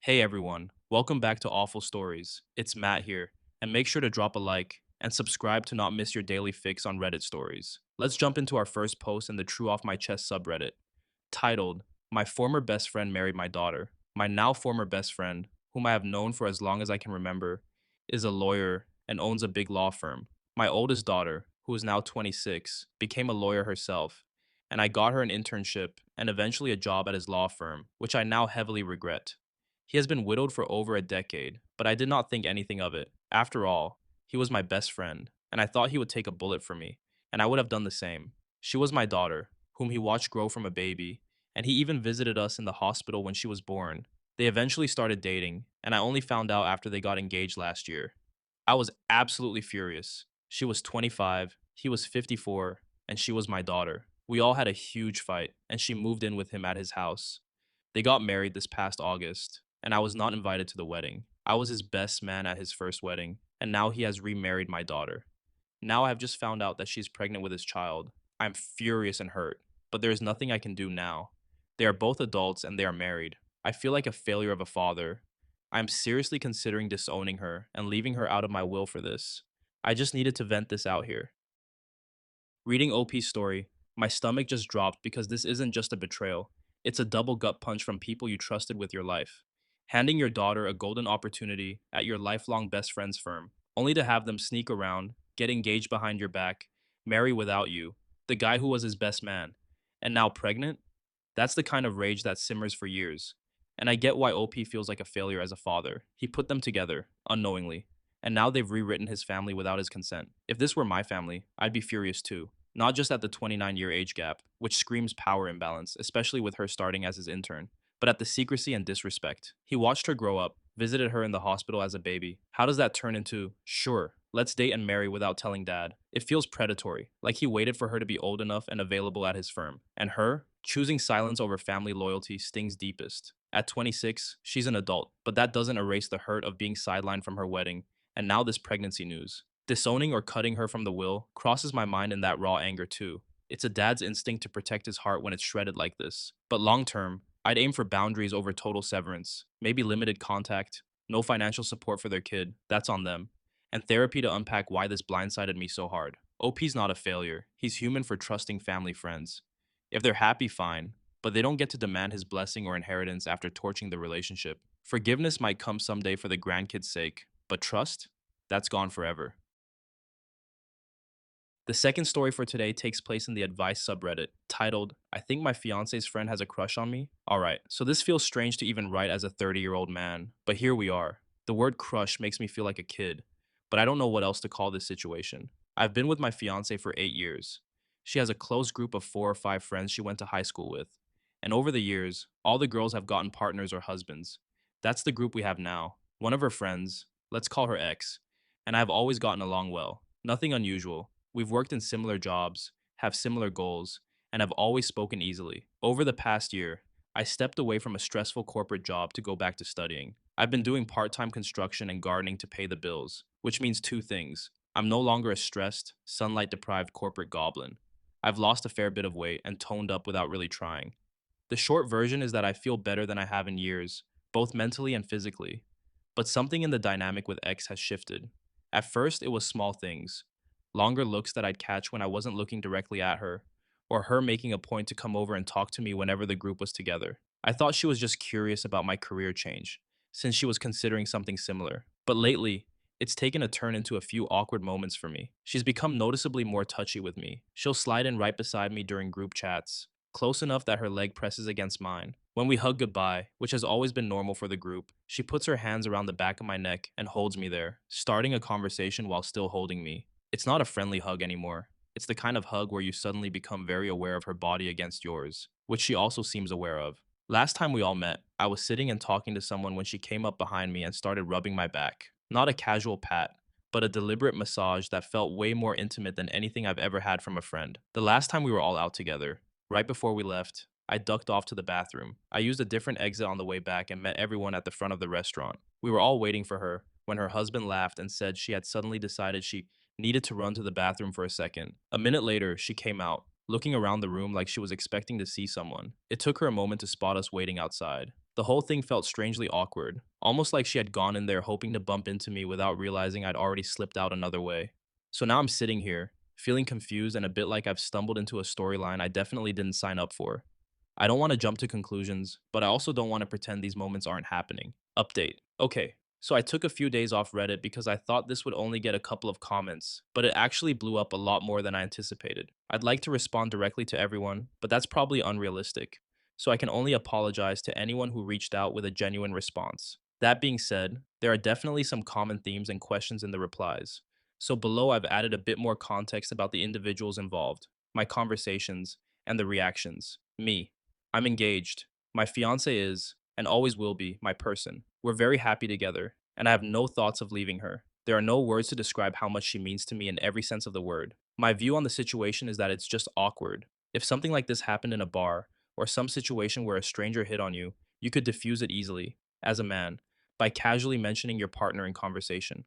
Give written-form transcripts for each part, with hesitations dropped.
Hey everyone, welcome back to Awful Stories. It's Matt here, and make sure to drop a like and subscribe to not miss your daily fix on Reddit stories. Let's jump into our first post in the True Off My Chest subreddit, titled, My Former Best Friend Married My Daughter. My now former best friend, whom I have known for as long as I can remember, is a lawyer and owns a big law firm. My oldest daughter, who is now 26, became a lawyer herself, and I got her an internship and eventually a job at his law firm, which I now heavily regret. He has been widowed for over a decade, but I did not think anything of it. After all, he was my best friend, and I thought he would take a bullet for me, and I would have done the same. She was my daughter, whom he watched grow from a baby, and he even visited us in the hospital when she was born. They eventually started dating, and I only found out after they got engaged last year. I was absolutely furious. She was 25, he was 54, and she was my daughter. We all had a huge fight, and she moved in with him at his house. They got married this past August, and I was not invited to the wedding. I was his best man at his first wedding, and now he has remarried my daughter. Now I have just found out that she's pregnant with his child. I'm furious and hurt, but there is nothing I can do now. They are both adults and they are married. I feel like a failure of a father. I am seriously considering disowning her and leaving her out of my will for this. I just needed to vent this out here. Reading OP's story, my stomach just dropped because this isn't just a betrayal. It's a double gut punch from people you trusted with your life. Handing your daughter a golden opportunity at your lifelong best friend's firm, only to have them sneak around, get engaged behind your back, marry without you, the guy who was his best man, and now pregnant? That's the kind of rage that simmers for years. And I get why OP feels like a failure as a father. He put them together, unknowingly, and now they've rewritten his family without his consent. If this were my family, I'd be furious too. Not just at the 29-year age gap, which screams power imbalance, especially with her starting as his intern, but at the secrecy and disrespect. He watched her grow up, visited her in the hospital as a baby. How does that turn into, sure, let's date and marry without telling dad? It feels predatory, like he waited for her to be old enough and available at his firm. And her, choosing silence over family loyalty stings deepest. At 26, she's an adult, but that doesn't erase the hurt of being sidelined from her wedding, and now this pregnancy news. Disowning or cutting her from the will crosses my mind in that raw anger too. It's a dad's instinct to protect his heart when it's shredded like this. But long term, I'd aim for boundaries over total severance. Maybe limited contact, no financial support for their kid, that's on them. And therapy to unpack why this blindsided me so hard. OP's not a failure. He's human for trusting family friends. If they're happy, fine, but they don't get to demand his blessing or inheritance after torching the relationship. Forgiveness might come someday for the grandkids' sake, but trust? That's gone forever. The second story for today takes place in the advice subreddit, titled, I think my fiance's friend has a crush on me. Alright, so this feels strange to even write as a 30-year-old man, but here we are. The word crush makes me feel like a kid, but I don't know what else to call this situation. I've been with my fiance for 8 years. She has a close group of 4 or 5 friends she went to high school with. And over the years, all the girls have gotten partners or husbands. That's the group we have now. One of her friends, let's call her X, and I have always gotten along well. Nothing unusual. We've worked in similar jobs, have similar goals, and have always spoken easily. Over the past year, I stepped away from a stressful corporate job to go back to studying. I've been doing part time construction and gardening to pay the bills, which means two things. I'm no longer a stressed, sunlight deprived corporate goblin. I've lost a fair bit of weight and toned up without really trying. The short version is that I feel better than I have in years, both mentally and physically. But something in the dynamic with X has shifted. At first, it was small things, longer looks that I'd catch when I wasn't looking directly at her, or her making a point to come over and talk to me whenever the group was together. I thought she was just curious about my career change, since she was considering something similar. But lately, it's taken a turn into a few awkward moments for me. She's become noticeably more touchy with me. She'll slide in right beside me during group chats, close enough that her leg presses against mine. When we hug goodbye, which has always been normal for the group, she puts her hands around the back of my neck and holds me there, starting a conversation while still holding me. It's not a friendly hug anymore. It's the kind of hug where you suddenly become very aware of her body against yours, which she also seems aware of. Last time we all met, I was sitting and talking to someone when she came up behind me and started rubbing my back. Not a casual pat, but a deliberate massage that felt way more intimate than anything I've ever had from a friend. The last time we were all out together, right before we left, I ducked off to the bathroom. I used a different exit on the way back and met everyone at the front of the restaurant. We were all waiting for her when her husband laughed and said she had suddenly decided she needed to run to the bathroom for a second. A minute later, she came out, looking around the room like she was expecting to see someone. It took her a moment to spot us waiting outside. The whole thing felt strangely awkward, almost like she had gone in there hoping to bump into me without realizing I'd already slipped out another way. So now I'm sitting here, feeling confused and a bit like I've stumbled into a storyline I definitely didn't sign up for. I don't want to jump to conclusions, but I also don't want to pretend these moments aren't happening. Update. Okay, so I took a few days off Reddit because I thought this would only get a couple of comments, but it actually blew up a lot more than I anticipated. I'd like to respond directly to everyone, but that's probably unrealistic. So I can only apologize to anyone who reached out with a genuine response. That being said, there are definitely some common themes and questions in the replies. So below I've added a bit more context about the individuals involved, my conversations, and the reactions. Me. I'm engaged. My fiance is, and always will be, my person. We're very happy together, and I have no thoughts of leaving her. There are no words to describe how much she means to me in every sense of the word. My view on the situation is that it's just awkward. If something like this happened in a bar, or some situation where a stranger hit on you, you could diffuse it easily, as a man, by casually mentioning your partner in conversation.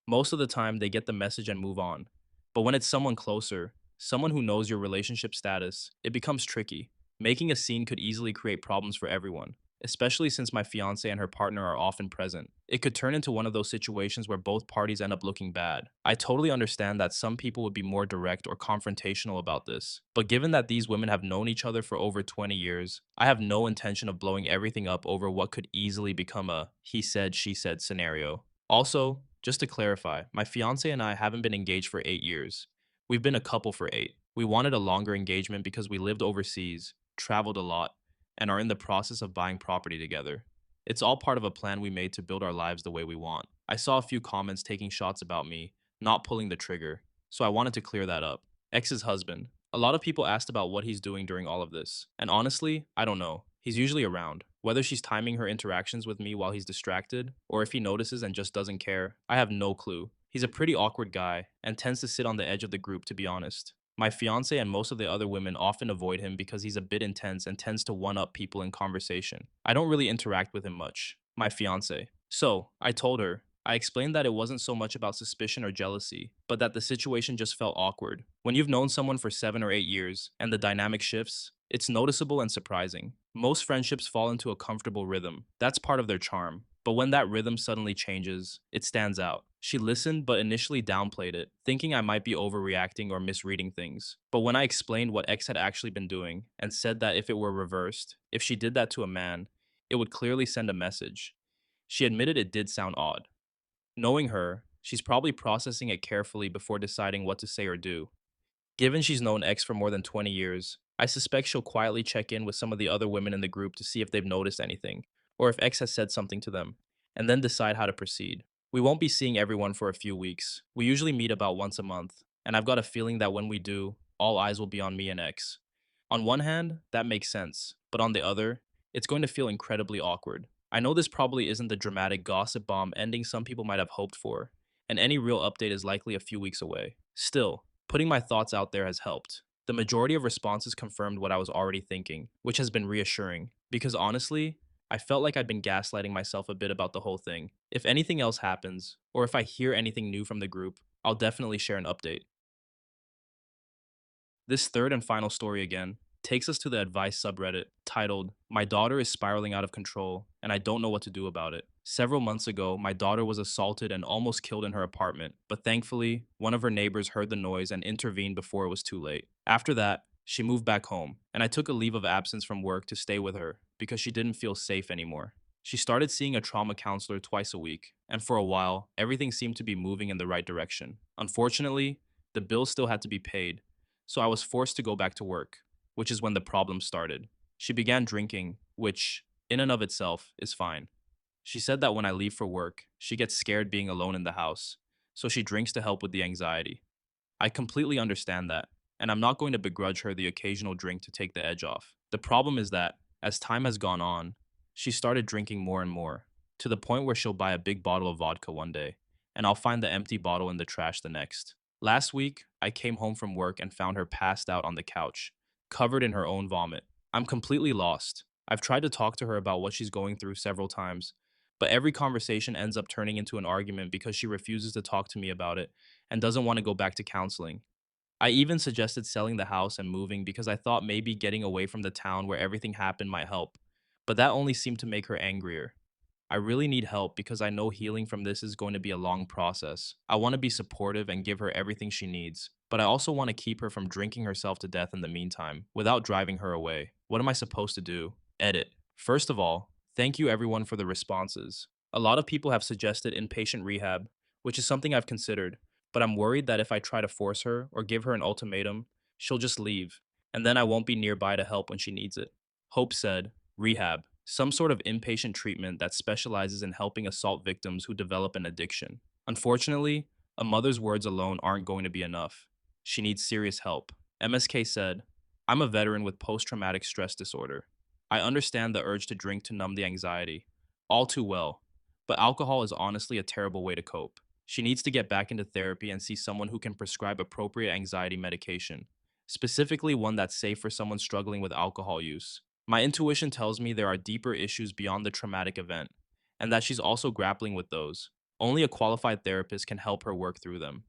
Most of the time, they get the message and move on. But when it's someone closer, someone who knows your relationship status, it becomes tricky. Making a scene could easily create problems for everyone, especially since my fiance and her partner are often present. It could turn into one of those situations where both parties end up looking bad. I totally understand that some people would be more direct or confrontational about this, but given that these women have known each other for over 20 years, I have no intention of blowing everything up over what could easily become a he said, she said scenario. Also, just to clarify, my fiance and I haven't been engaged for 8 years. We've been a couple for 8. We wanted a longer engagement because we lived overseas, traveled a lot, and are in the process of buying property together. It's all part of a plan we made to build our lives the way we want. I saw a few comments taking shots about me, not pulling the trigger, so I wanted to clear that up. Ex's husband. A lot of people asked about what he's doing during all of this, and honestly, I don't know. He's usually around. Whether she's timing her interactions with me while he's distracted, or if he notices and just doesn't care, I have no clue. He's a pretty awkward guy, and tends to sit on the edge of the group, to be honest. My fiance and most of the other women often avoid him because he's a bit intense and tends to one up people in conversation. I don't really interact with him much. My fiance. So, I told her. I explained that it wasn't so much about suspicion or jealousy, but that the situation just felt awkward. When you've known someone for 7 or 8 years and the dynamic shifts, it's noticeable and surprising. Most friendships fall into a comfortable rhythm. That's part of their charm. But when that rhythm suddenly changes, it stands out. She listened but initially downplayed it, thinking I might be overreacting or misreading things. But when I explained what X had actually been doing, and said that if it were reversed, if she did that to a man, it would clearly send a message. She admitted it did sound odd. Knowing her, she's probably processing it carefully before deciding what to say or do. Given she's known X for more than 20 years, I suspect she'll quietly check in with some of the other women in the group to see if they've noticed anything, or if X has said something to them, and then decide how to proceed. We won't be seeing everyone for a few weeks. We usually meet about once a month, and I've got a feeling that when we do, all eyes will be on me and X. On one hand, that makes sense, but on the other, it's going to feel incredibly awkward. I know this probably isn't the dramatic gossip bomb ending some people might have hoped for, and any real update is likely a few weeks away. Still, putting my thoughts out there has helped. The majority of responses confirmed what I was already thinking, which has been reassuring, because honestly, I felt like I'd been gaslighting myself a bit about the whole thing. If anything else happens, or if I hear anything new from the group, I'll definitely share an update. This third and final story again takes us to the advice subreddit titled, My Daughter is Spiraling Out of Control and I Don't Know What to Do About It. Several months ago, my daughter was assaulted and almost killed in her apartment, but thankfully, one of her neighbors heard the noise and intervened before it was too late. After that, she moved back home, and I took a leave of absence from work to stay with her because she didn't feel safe anymore. She started seeing a trauma counselor twice a week, and for a while, everything seemed to be moving in the right direction. Unfortunately, the bill still had to be paid, so I was forced to go back to work, which is when the problem started. She began drinking, which, in and of itself, is fine. She said that when I leave for work, she gets scared being alone in the house, so she drinks to help with the anxiety. I completely understand that, and I'm not going to begrudge her the occasional drink to take the edge off. The problem is that, as time has gone on, she started drinking more and more, to the point where she'll buy a big bottle of vodka one day, and I'll find the empty bottle in the trash the next. Last week, I came home from work and found her passed out on the couch, covered in her own vomit. I'm completely lost. I've tried to talk to her about what she's going through several times, but every conversation ends up turning into an argument because she refuses to talk to me about it and doesn't want to go back to counseling. I even suggested selling the house and moving because I thought maybe getting away from the town where everything happened might help. but that only seemed to make her angrier. I really need help because I know healing from this is going to be a long process. I want to be supportive and give her everything she needs, but I also want to keep her from drinking herself to death in the meantime without driving her away. What am I supposed to do? Edit. First of all, thank you everyone for the responses. A lot of people have suggested inpatient rehab, which is something I've considered, but I'm worried that if I try to force her or give her an ultimatum, she'll just leave, and then I won't be nearby to help when she needs it. Hope said, rehab, some sort of inpatient treatment that specializes in helping assault victims who develop an addiction. Unfortunately, a mother's words alone aren't going to be enough. She needs serious help. MSK said, I'm a veteran with post traumatic stress disorder. I understand the urge to drink to numb the anxiety, all too well, but alcohol is honestly a terrible way to cope. She needs to get back into therapy and see someone who can prescribe appropriate anxiety medication, specifically one that's safe for someone struggling with alcohol use. My intuition tells me there are deeper issues beyond the traumatic event, and that she's also grappling with those. Only a qualified therapist can help her work through them.